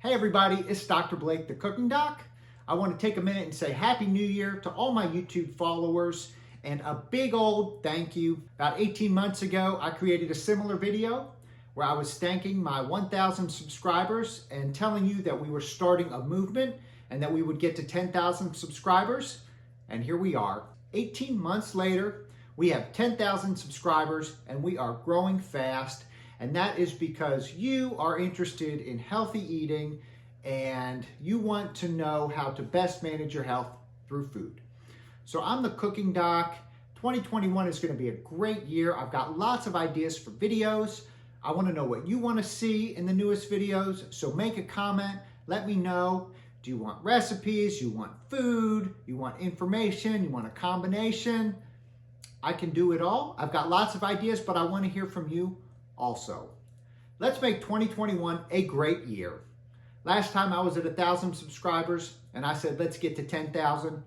Hey everybody, it's Dr. Blake, the Cooking Doc. I want to take a minute and say Happy New Year to all my YouTube followers and a big old thank you. About 18 months ago, I created a similar video where I was thanking my 1,000 subscribers and telling you that we were starting a movement and that we would get to 10,000 subscribers. And here we are. 18 months later, we have 10,000 subscribers and we are growing fast. And that is because you are interested in healthy eating and you want to know how to best manage your health through food. So I'm the Cooking Doc. 2021 is going to be a great year. I've got lots of ideas for videos. I want to know what you want to see in the newest videos. So make a comment. Let me know. Do you want recipes? You want food? You want information? You want a combination? I can do it all. I've got lots of ideas, but I want to hear from you also. Let's make 2021 a great year. Last time I was at 1,000 subscribers and I said, let's get to 10,000.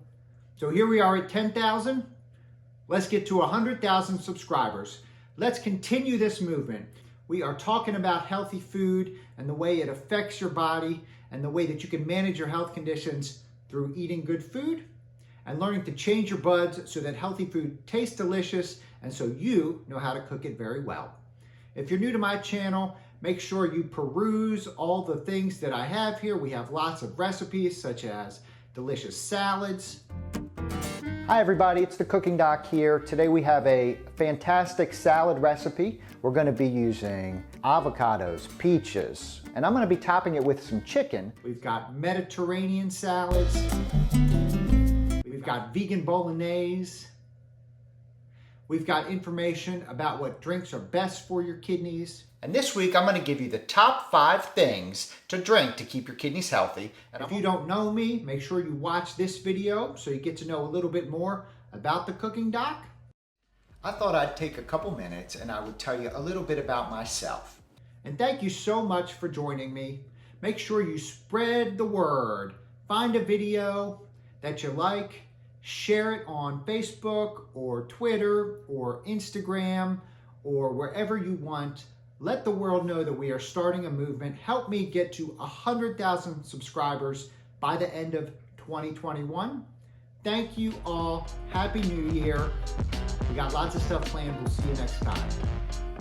So here we are at 10,000. Let's get to 100,000 subscribers. Let's continue this movement. We are talking about healthy food and the way it affects your body and the way that you can manage your health conditions through eating good food and learning to change your buds so that healthy food tastes delicious and so you know how to cook it very well. If you're new to my channel, make sure you peruse all the things that I have here. We have lots of recipes such as delicious salads. Hi everybody, it's the Cooking Doc here. Today we have a fantastic salad recipe. We're going to be using avocados, peaches, and I'm going to be topping it with some chicken. We've got Mediterranean salads. We've got vegan bolognese. We've got information about what drinks are best for your kidneys. And this week, I'm going to give you the top 5 things to drink to keep your kidneys healthy. And if you don't know me, make sure you watch this video so you get to know a little bit more about the Cooking Doc. I thought I'd take a couple minutes and I would tell you a little bit about myself. And thank you so much for joining me. Make sure you spread the word. Find a video that you like. Share it on Facebook or Twitter or Instagram or wherever you want. Let the world know that we are starting a movement. Help me get to 100,000 subscribers by the end of 2021. Thank you all. Happy New Year. We got lots of stuff planned. We'll see you next time.